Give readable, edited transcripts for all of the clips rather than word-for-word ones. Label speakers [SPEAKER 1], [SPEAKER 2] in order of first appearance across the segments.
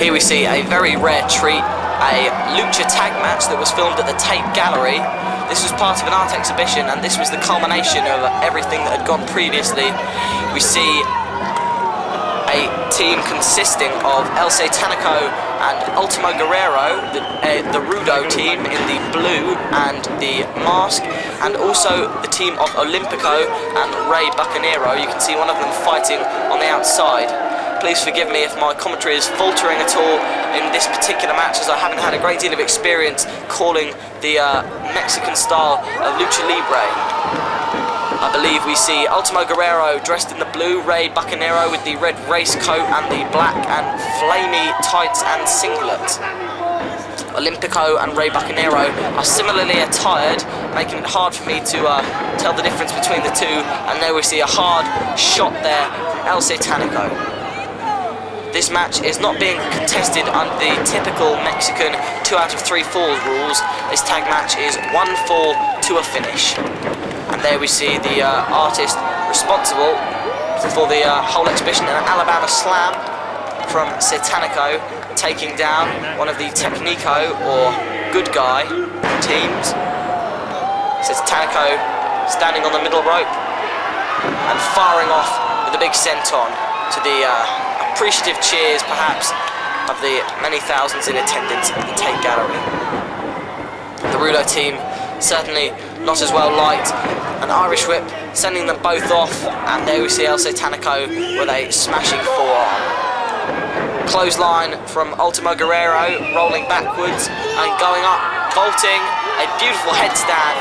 [SPEAKER 1] Here we see a very rare treat, a lucha tag match that was filmed at the Tape Gallery. This was part of an art exhibition, and this was the culmination of everything that had gone previously. We see a team consisting of El Satanico and Ultimo Guerrero, the Rudo team in the blue and the mask, and also the team of Olympico and Rey Bucanero. You can see one of them fighting on the outside. Please forgive me if my commentary is faltering at all in this particular match, as I haven't had a great deal of experience calling the Mexican style of Lucha Libre. I believe we see Ultimo Guerrero dressed in the blue, Rey Bucanero with the red race coat and the black and flamey tights and singlet. Olympico and Rey Bucanero are similarly attired, making it hard for me to tell the difference between the two. And there we see a hard shot there from El Satanico. This match is not being contested under the typical Mexican 2 out of 3 falls rules. This tag match is 1 fall to a finish. And there we see the artist responsible for the whole exhibition, an Alabama slam from Satanico, taking down one of the Technico or good guy teams. Satanico standing on the middle rope and firing off with a big senton to the appreciative cheers, perhaps, of the many thousands in attendance at the Tape Gallery. The Rudo team certainly not as well liked. An Irish whip sending them both off, and there we see El Satanico with a smashing forearm. Clothesline from Ultimo Guerrero, rolling backwards and going up, vaulting, a beautiful headstand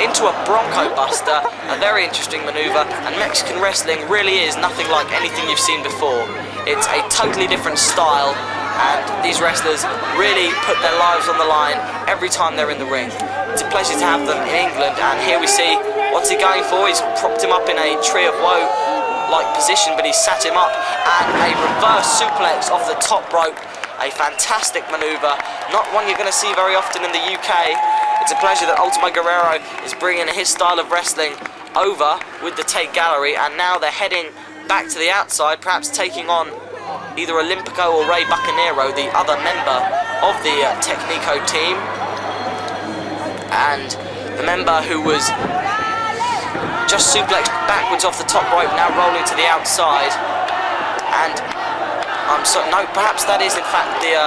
[SPEAKER 1] into a Bronco Buster, a very interesting maneuver, and Mexican wrestling really is nothing like anything you've seen before. It's a totally different style, and these wrestlers really put their lives on the line every time they're in the ring. It's a pleasure to have them in England, and here we see, what's he going for? He's propped him up in a Tree of Woe like position, but he sat him up, and a reverse suplex off the top rope. A fantastic maneuver, not one you're going to see very often in the UK. It's a pleasure that Ultimo Guerrero is bringing his style of wrestling over with the Tape Gallery, and now they're heading back to the outside, perhaps taking on either Olympico or Rey Bucanero, the other member of the Technico team, and the member who was just suplexed backwards off the top rope, now rolling to the outside. And no, perhaps that is in fact the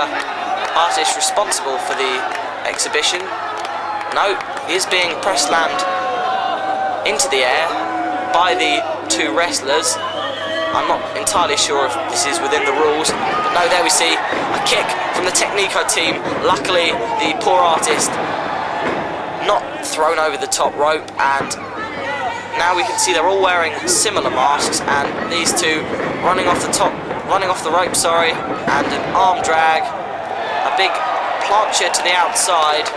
[SPEAKER 1] artist responsible for the exhibition. No, he is being press slammed into the air by the two wrestlers. I'm not entirely sure if this is within the rules, but no, there we see a kick from the Technico team. Luckily, the poor artist not thrown over the top rope, and now we can see they're all wearing similar masks, and these two running off the rope, sorry, and an arm drag, a big plancha to the outside.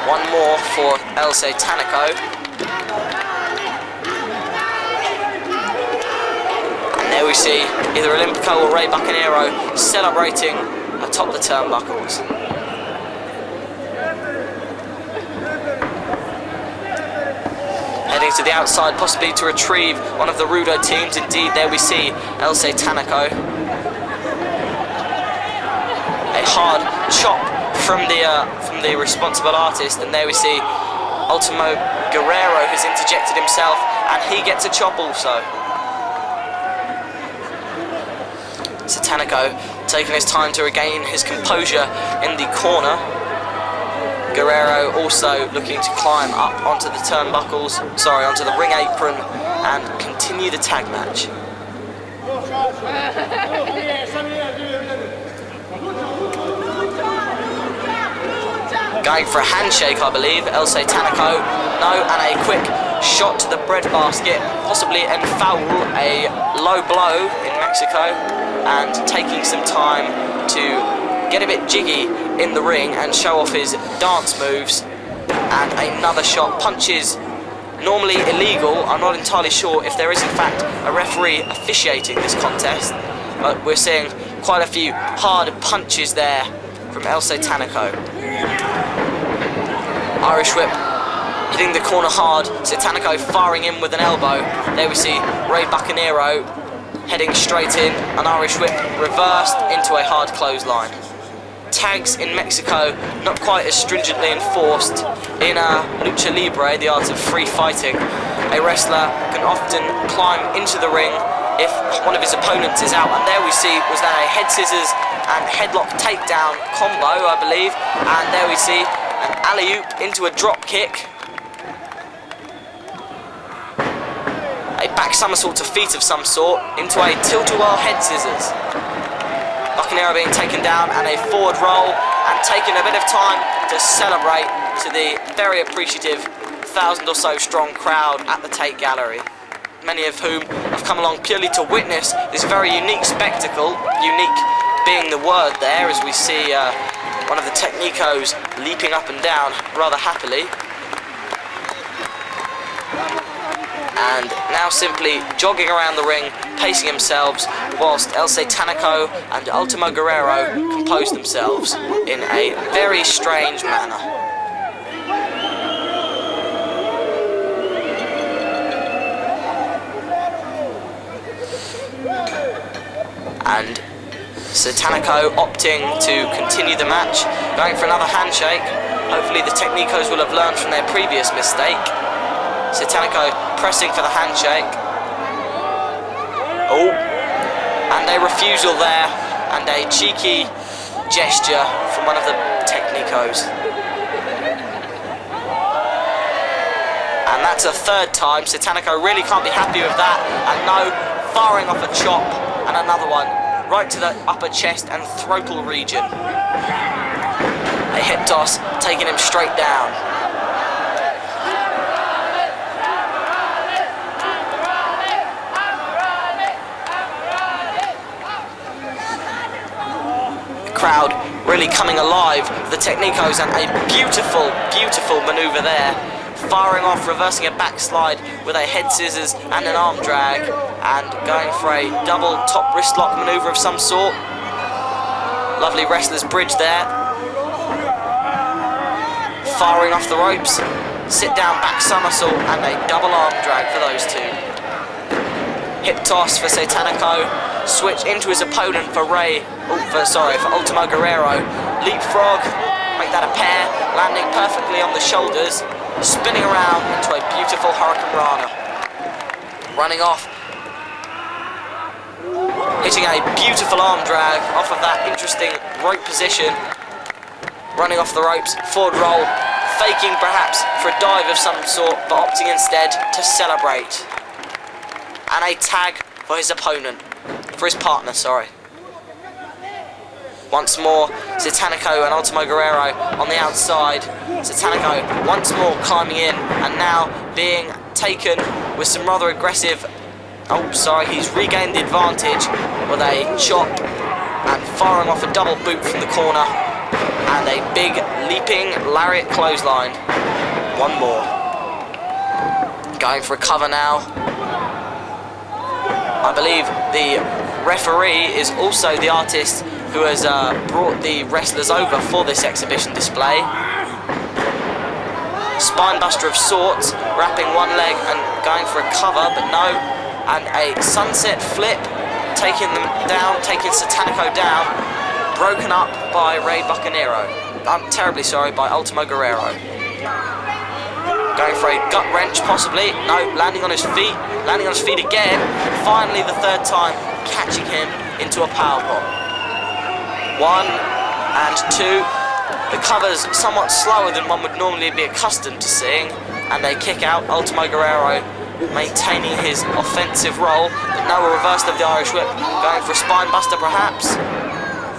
[SPEAKER 1] One more for El Satanico. And there we see either Olympico or Rey Bucanero celebrating atop the turnbuckles. Heading to the outside, possibly to retrieve one of the Rudo teams. Indeed, there we see El Satanico. A hard chop from the responsible artist, and there we see Ultimo Guerrero, who's interjected himself, and he gets a chop also. Satanico taking his time to regain his composure in the corner. Guerrero also looking to climb up onto the turnbuckles, onto the ring apron, and continue the tag match. Going for a handshake, I believe, El Satanico. No, and a quick shot to the breadbasket, possibly enfoul, a low blow in Mexico, and taking some time to get a bit jiggy in the ring and show off his dance moves. And another shot, punches normally illegal. I'm not entirely sure if there is in fact a referee officiating this contest, but we're seeing quite a few hard punches there from El Satanico. Irish whip hitting the corner hard, Satanico firing in with an elbow. There we see Rey Bucanero heading straight in, an Irish whip reversed into a hard clothesline. Tags in Mexico not quite as stringently enforced. In Lucha Libre, the art of free fighting, a wrestler can often climb into the ring if one of his opponents is out, and there we see was that a head scissors and headlock takedown combo, I believe, and there we see an alley-oop into a drop kick, a back somersault to feet of some sort, into a tilt-a-whirl head scissors. Bucanero being taken down, and a forward roll, and taking a bit of time to celebrate to the very appreciative 1,000 or so strong crowd at the Tate Gallery, many of whom have come along purely to witness this very unique spectacle, unique being the word there, as we see one of the Technicos leaping up and down rather happily. And now simply jogging around the ring, pacing themselves, whilst El Satanico and Ultimo Guerrero compose themselves in a very strange manner. And Satanico opting to continue the match, going for another handshake. Hopefully the Technicos will have learned from their previous mistake. Satanico pressing for the handshake. Oh, and a refusal there, and a cheeky gesture from one of the Technicos. And that's a third time. Satanico really can't be happy with that, and no, firing off a chop, and another one right to the upper chest and throatal region. A hip toss taking him straight down. Crowd really coming alive, the Technicos, and a beautiful, beautiful maneuver there. Firing off, reversing a backslide with a head scissors and an arm drag, and going for a double top wrist lock maneuver of some sort. Lovely wrestler's bridge there. Firing off the ropes, sit down back somersault, and a double arm drag for those two. Hip toss for Satanico. Switch into his opponent for for Ultimo Guerrero. Leapfrog, make that a pair, landing perfectly on the shoulders, spinning around into a beautiful Hurricane Rana. Running off, hitting a beautiful arm drag off of that interesting rope position. Running off the ropes, forward roll, faking perhaps for a dive of some sort, but opting instead to celebrate. And a tag for his opponent. For his partner, sorry. Once more, Satanico and Ultimo Guerrero on the outside. Satanico once more climbing in, and now being taken with some rather aggressive... he's regained the advantage with a chop and firing off a double boot from the corner. And a big leaping lariat clothesline. One more. Going for a cover now. I believe the referee is also the artist who has brought the wrestlers over for this exhibition display. Spinebuster of sorts, wrapping one leg and going for a cover, but no. And a sunset flip, taking them down, taking Satanico down, broken up by Rey Bucanero. I'm terribly sorry, by Ultimo Guerrero. Going for a gut wrench, possibly. No, landing on his feet again. Finally, the third time, catching him into a powerbomb. 1 and 2. The cover's somewhat slower than one would normally be accustomed to seeing, and they kick out. Ultimo Guerrero maintaining his offensive role, but no, a reversal of the Irish whip. Going for a spinebuster, perhaps.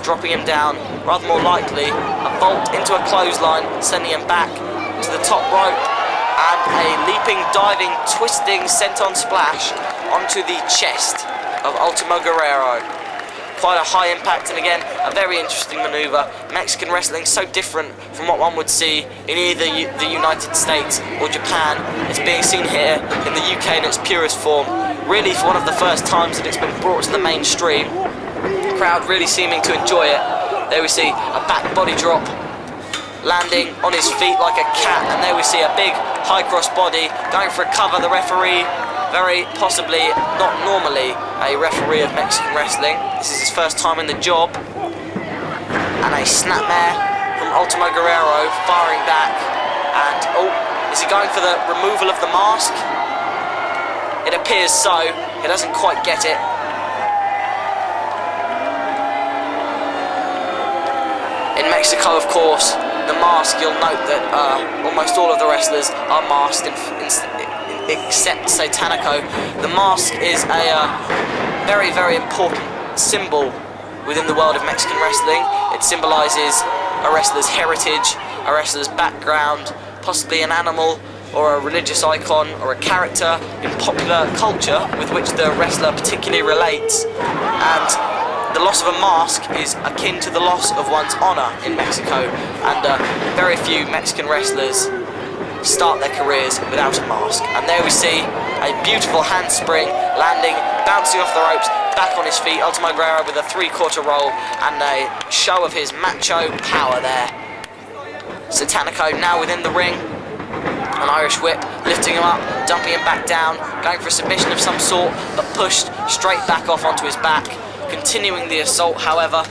[SPEAKER 1] Dropping him down, rather more likely. A bolt into a clothesline, sending him back to the top rope. And a leaping, diving, twisting senton splash onto the chest of Ultimo Guerrero. Quite a high impact, and again, a very interesting maneuver. Mexican wrestling so different from what one would see in either the United States or Japan. It's being seen here in the UK in its purest form. Really, for one of the first times that it's been brought to the mainstream. The crowd really seeming to enjoy it. There we see a back body drop, landing on his feet like a cat, and there we see a big high cross body, going for a cover. The referee very possibly, not normally, a referee of Mexican wrestling. This is his first time in the job. And a snapmare from Ultimo Guerrero firing back. And, oh, is he going for the removal of the mask? It appears so. He doesn't quite get it. In Mexico, of course, the mask, you'll note that almost all of the wrestlers are masked, except Satanico. The mask is a very, very important symbol within the world of Mexican wrestling. It symbolises a wrestler's heritage, a wrestler's background, possibly an animal or a religious icon or a character in popular culture with which the wrestler particularly relates. And the loss of a mask is akin to the loss of one's honour in Mexico, and very few Mexican wrestlers start their careers without a mask. And there we see a beautiful handspring, landing, bouncing off the ropes, back on his feet. Ultimo Guerrero with a three-quarter roll and a show of his macho power there. Satanico now within the ring. An Irish whip, lifting him up, dumping him back down, going for a submission of some sort, but pushed straight back off onto his back. Continuing the assault, however.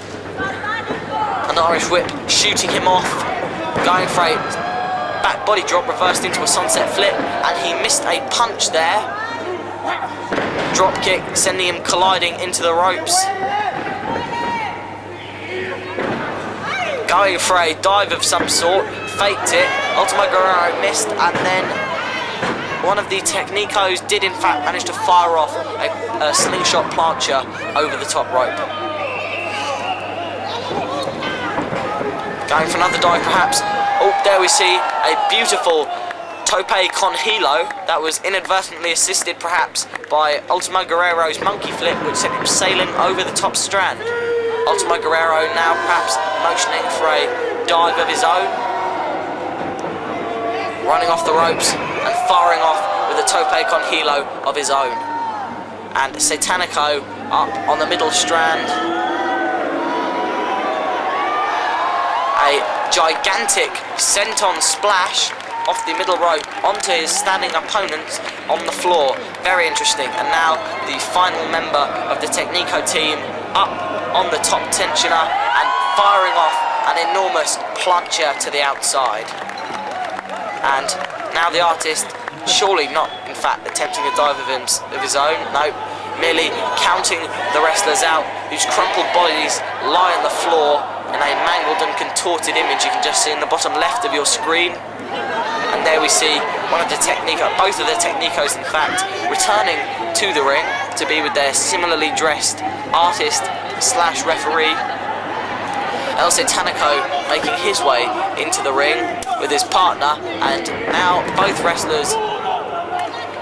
[SPEAKER 1] An Irish whip shooting him off, going for a back body drop, reversed into a sunset flip, and he missed a punch there. Drop kick, sending him colliding into the ropes. Going for a dive of some sort, faked it. Ultimo Guerrero missed, and then one of the Technicos did in fact manage to fire off a slingshot plancha over the top rope. Going for another dive perhaps. Oh, there we see a beautiful tope con hilo that was inadvertently assisted perhaps by Ultimo Guerrero's monkey flip, which sent him sailing over the top strand. Ultimo Guerrero now perhaps motioning for a dive of his own, running off the ropes and firing off with a tope con hilo of his own. And Satanico up on the middle strand. A gigantic senton splash off the middle rope onto his standing opponents on the floor. Very interesting. And now the final member of the Technico team up on the top tensioner and firing off an enormous plancha to the outside. And now the artist, surely not in fact attempting a dive of his own, no, merely counting the wrestlers out, whose crumpled bodies lie on the floor in a mangled and contorted image you can just see in the bottom left of your screen. And there we see both of the Technicos in fact returning to the ring to be with their similarly dressed artist slash referee. El Satanico making his way into the ring with his partner, and now both wrestlers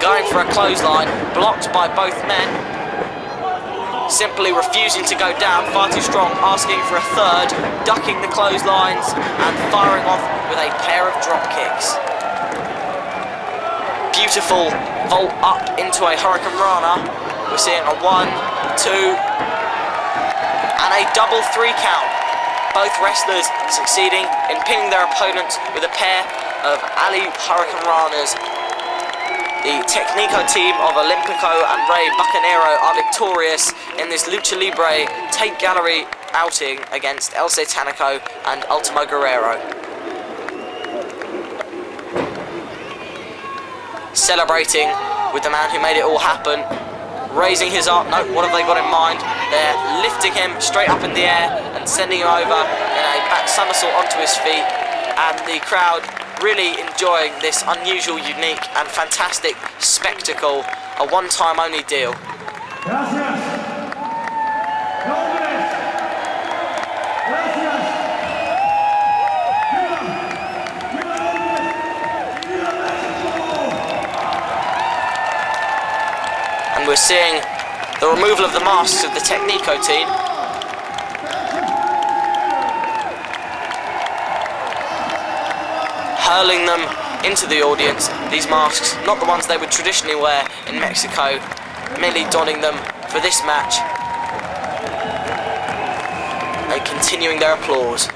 [SPEAKER 1] going for a clothesline, blocked by both men, simply refusing to go down, far too strong, asking for a third, ducking the clotheslines and firing off with a pair of drop kicks. Beautiful vault up into a Hurricane Rana. We're seeing a 1, 2 and a double 3 count. Both wrestlers succeeding in pinning their opponents with a pair of Ali Hurricane Ranas. The Technico team of Olympico and Rey Bucanero are victorious in this Lucha Libre tape gallery outing against El Satanico and Ultimo Guerrero. Celebrating with the man who made it all happen, raising his arm. No, what have they got in mind? They're lifting him straight up in the air and sending him over in a back somersault onto his feet, and the crowd really enjoying this unusual, unique and fantastic spectacle, a one-time only deal. And we're seeing the removal of the masks of the Technico team. Hurling them into the audience, these masks, not the ones they would traditionally wear in Mexico, merely donning them for this match and continuing their applause.